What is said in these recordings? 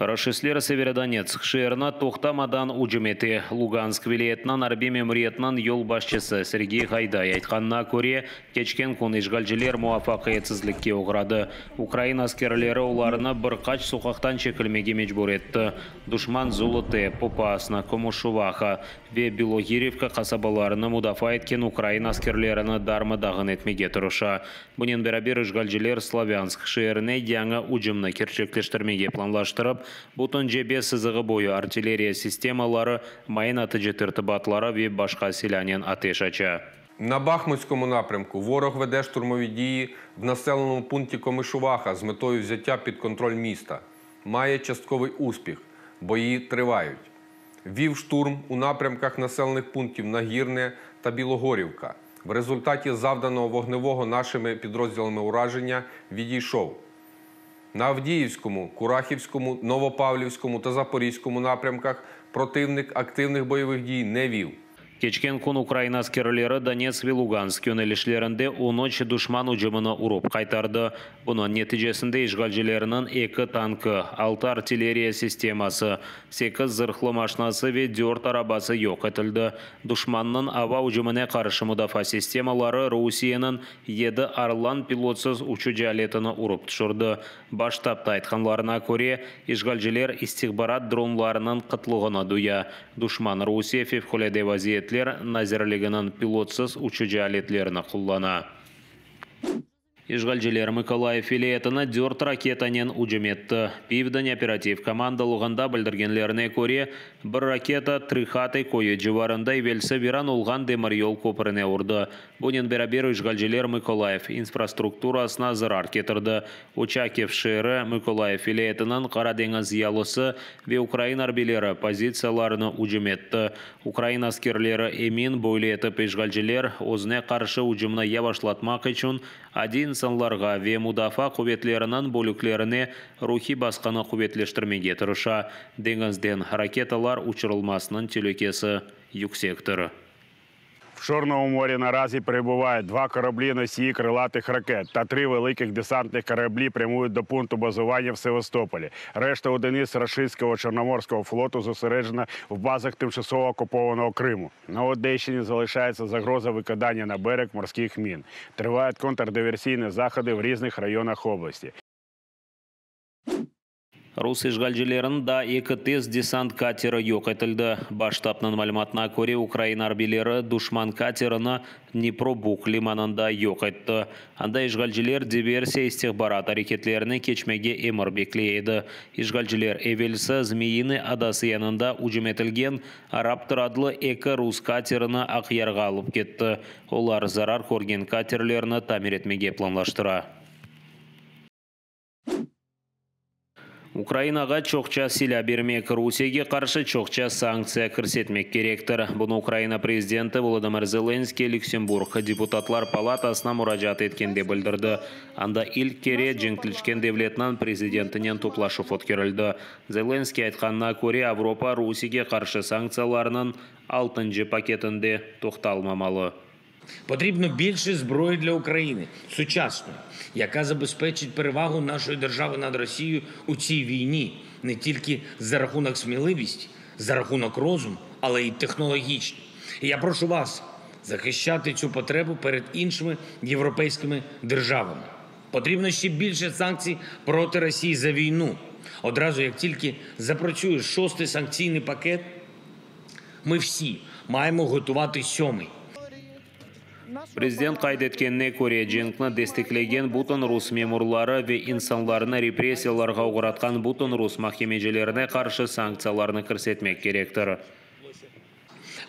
Рашислер Северодонецк шерна тоқтамадан уджумети. Луганск вилетнан арби мемориетнан ел башчысы Сергей Гайдай айтқанна көре кечкен күн ишгалжилер муафақиетсізлікке оғырады. Украина аскерлері оларына бір қач соқақтан чекілмеге мечбур етті. Душман Золоте, Попасна, Комушуваха ве Белогиревка қасабаларына мудафа еткен Украина аскерлеріні дармадағын етмеге тұрыша. Бұнен бәрабер ишгалжилер Славянск шеріне яңа уджымны керчектештірмеге планлаштырып, Бутын жебе сызығы бойы артиллерия системалары, майын атыжы батлары ве башқа селянен атеш ача. На Бахмутському напрямку ворог веде штурмові дії в населеному пункті Комишуваха з метою взяття під контроль міста. Має частковий успіх. Бої тривають. Вів штурм у напрямках населених пунктів Нагірне та Білогорівка. В результаті завданого вогневого нашими підрозділами ураження відійшов. На Авдіївському, Курахівському, Новопавлівському та Запорізькому напрямках противник активних бойових дій не вів. Кечкен күн Украина аскерлері Донецк ве Луганск yönelişlerinde o ночь душман уджымына урып қайтарды. Бұның нәтижесінде ишгалжилерінің 2 танкы, 6 артиллерия системасы, 8 зырхлы машинасы ве 4 арабасы yok етілді. Душманның ава уджымына қаршы мұдафа системалары Русияның 7 Арлан пилотсыз учу жалетіні урып түшірді. Баштапта айтқанларына көре, ишгалжилер истихбарат дронларының қытлығына дуя. Душман Русия февкуледе вазиет назерлігінің пилотсыз учу алетлеріні құллана. Ишгалжилер Миколаев филиетіні 4 ракетанен уджеметті. Пивден оператив командалығында білдіргенлеріне көре, бір ракета Трихаты койы жыварында велсі веран олған демір-йол көпіріне ұрды. Бұнен бәрабер ишгалжилер Миколаев инфраструктурасына зырар кетірді. Очакев шері Миколаев филиетінің Қарадеңіз ялысы ве Украина арбелері позицияларыны уджеметті. Украина аскерлері емин бойлы етіп ишгалжилер өзіне қаршы уджымны явашлатмақ үшін один санларға ве мудафа құветлерінің бөліклеріне рухи басқаны құветлештірмеге тұрыша. Деңізден ракеталар учырылмасының телекесі юксектор. В Чорному морі наразі перебувають 2 кораблі-носії крилатих ракет та 3 великих десантних кораблі прямують до пункту базування в Севастополі. Решта одиниць рашистського Чорноморського флоту зосереджена в базах тимчасово окупованого Криму. На Одещині залишається загроза викидання на берег морських мін. Тривають контрдиверсійні заходи в різних районах області. Рус ишгалжилерін да 2 тез десант катері yok етілді. Баштапның мәліматына көре Украина арбелері душман катеріні Днепробук лиманында yok етті. Анда ишгалжилер диверсия истихбарат әрекетлеріні кечмеге емір беклейді. Ишгалжилер евелсі Змеиный адасы янында уджеметілген Араптыр адлы 2 рус катеріні ақиярға алып кетті. Олар зарар көрген катерлеріні тамир етмеге планлаштыра. Украинаға чоқча сила бермек, Русияге қаршы чоқча санкция кірсетмек керектір. Бұны Украина президенті Володимир Зеленский Люксембург депутатлар палатасына мұражат еткенде білдірді. Анда илк кере жеңтілішкен девлетнан президентінен топлашып өткерілді. Зеленский айтқанына көре Европа Русияге қаршы санкцияларының 6-й пакетінде тоқталмамалы. Потрібно більше зброї для України, сучасної, яка забезпечить перевагу нашої держави над Росією у цій війні, не тільки за рахунок сміливості, за рахунок розуму, але й технологічно. І я прошу вас захищати цю потребу перед іншими європейськими державами. Потрібно ще більше санкцій проти Росії за війну. Одразу, як тільки запрацює 6-й санкційний пакет, ми всі маємо готувати 7-й. Президент қайдеткеніне көре женкні дестеклеген бұтын рус мемурлары ве инсанларына репрессияларға ұғыратқан бұтын рус махкемежелеріне қаршы санкцияларны кірсетмек керектір.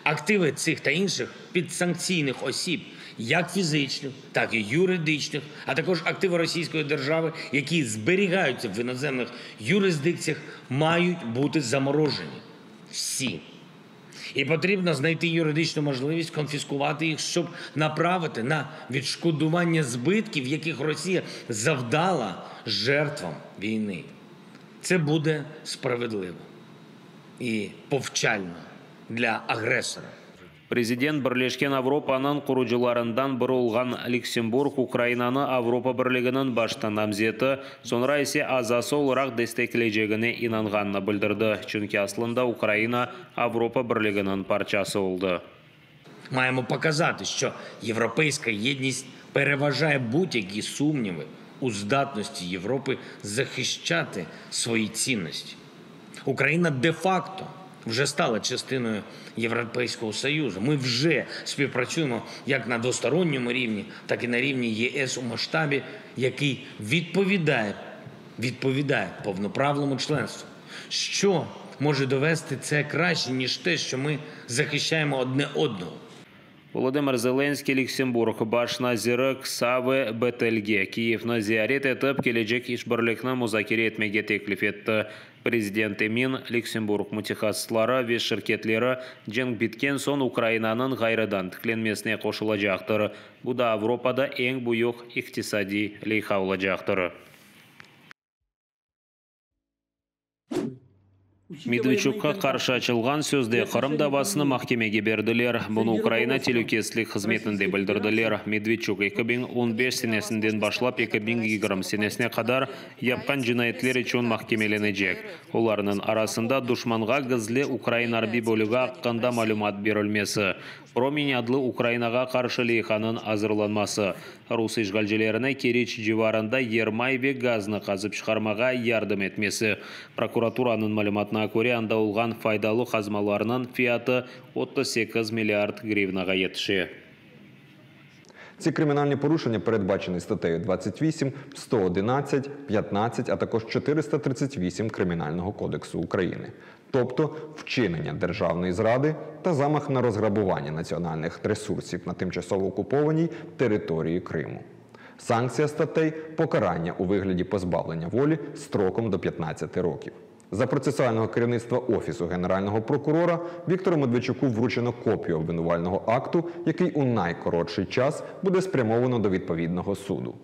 Активи цих та інших підсанкційних осіб, як фізичних, так і юридичних, а також активи Російської держави, які зберігаються в іноземних юрисдикціях, мають бути заморожені. Всі. І потрібно знайти юридичну можливість конфіскувати їх, щоб направити на відшкодування збитків, яких Росія завдала жертвам війни. Це буде справедливо і повчально для агресора. Президент Бірлешкен Авропаның құручыларындан бірі olған Люксембург Украинаны Авропа бірлігінің башты намзеті, sonra ise азасы olarak destekleyeceğine inanғанны білдірді. Çünkü aslında Украина Авропа бірлігінің парчасы oldu. Маємо показати, що європейська єдність переважає будь-які сумніви у здатності Європи захищати свої цінності. Україна де-факто вже стала частиною Європейського Союзу. Ми вже співпрацюємо як на двосторонньому рівні, так і на рівні ЄС у масштабі, який відповідає повноправному членству. Що може довести це краще, ніж те, що ми захищаємо одне одного? Володимир Зеленский Люксембург баш назиры Ксаве Бетельге Киевны зиярет етіп келечек ишбірлікні музакире етмеге теклif етті. Президент Эмин Люксембург мутихассызлары ве шirketlері жеңіп біткен сон Украинаның ғайрыдан тікленмесіне қошылажақтыр. Бұ да Авропада ең бұйық иқтисади лейха olajaqtır. Медведчукқа қаршы açılған сөзде Қырым давасыны mahkemege берділер. Бұны Украина телекестілік қызметінде білдірділер. Медведчук 2015 сенесінден башлап 2020 сенесіне қадар япқан жинайетлер үшін mahkemeленecek. Оларының арасында душманға гізлі Украина арби бөлігі аққанда малюмат берілмесі. Промень адлы Украинаға қаршы лейханын азырланмасы. Рус ишгалжелеріне Керич живарында ермай ве газны қазып шығармаға ярдым етмесі. Прокуратураның малюматына көре анда олған файдалы қазмаларының фияты 38 миллиард гривнаға етіші. Ці кримінальні порушення передбачені статтею 28, 111, 15, а також 438 Кримінального кодексу України. Тобто вчинення державної зради та замах на розграбування національних ресурсів на тимчасово окупованій території Криму. Санкція статей – покарання у вигляді позбавлення волі строком до 15 років. За процесуального керівництва Офісу Генерального прокурора Віктору Медведчуку вручено копію обвинувального акту, який у найкоротший час буде спрямовано до відповідного суду.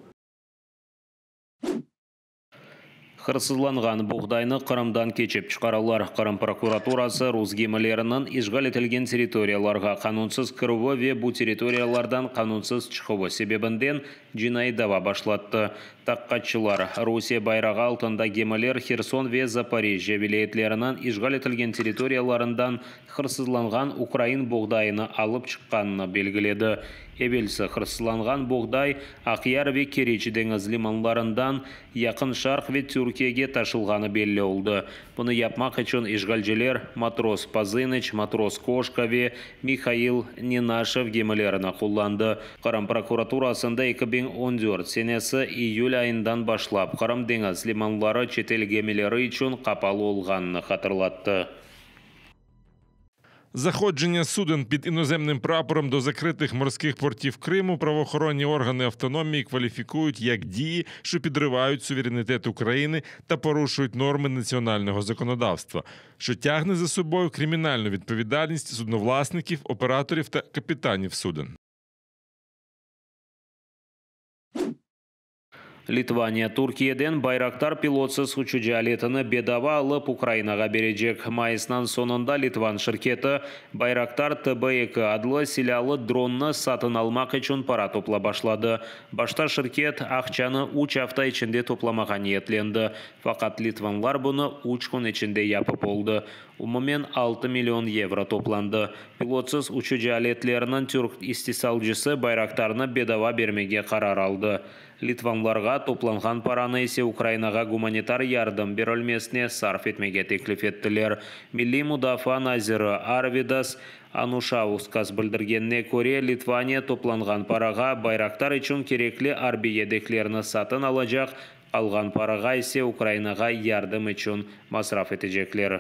Қырсызланған бұғдайны Қырымдан кечеп шығаралар. Қырым прокуратурасы Рус гемелерінің ишғал етілген территорияларға қанунсыз кіруі ве бұл территориялардан қанунсыз шығуы себебінден жинай дава башлатты. Таққатшылар Русия байрағы алтында гемелер Херсон ве Запорежье вилаетлерінің ишғал етілген территорияларындан қырсызланған Украин бұғдайыны алып шыққанына белгіледі. Эвелсі қырсызланған бұғдай Ақияр ве Керечі деңіз лиманларындан Яқын Шарқ ве Түркияге ташылғаны белі олды. Бұны япмақ үшін ишғалжелер Матрос Пазыныч, Матрос Кошка ве Михаил Нинашев гемелеріні қолланды. Қырым прокуратурасында 2014 сенесі июль айындан башлап Қырым деңіз лиманлары четел гемелері үшін қапалы олғанını хатırlatты. Заходження суден під іноземним прапором до закритих морських портів Криму правоохоронні органи автономії кваліфікують як дії, що підривають суверенітет України та порушують норми національного законодавства, що тягне за собою кримінальну відповідальність судновласників, операторів та капітанів суден. Литвания Түркияден байрактар пилотсыз учуcu алетіні бедава алып Украинаға бережек. Майысынан сонында Литван шirketi байрактар ТБ2 адлы силялы дронны сатын алмақ үшін пара топла башлады. Башта шirket ақчаны 3 hafta içinde топламаға ниетленді. Фақат литванлар бұны 3 күн içinde yapып oldu. Umumen 6 milyon евро топланды. Пилотсыз учуcu алетлерінің түрк истисалжысы байрактарны бедава бермеге қарар алды. Литванларға топланған параны есе Украинаға гуманитар ярдым берілмесіне сарф етмеге теклif еттілер. Милли мудафа назиры Арвидас Анушаускас білдіргенне көре Литвания топланған параға байрактар үшін керекли арби едеклеріні сатын алacak, алған параға есе Украинаға ярдым үшін масраф етежеклер.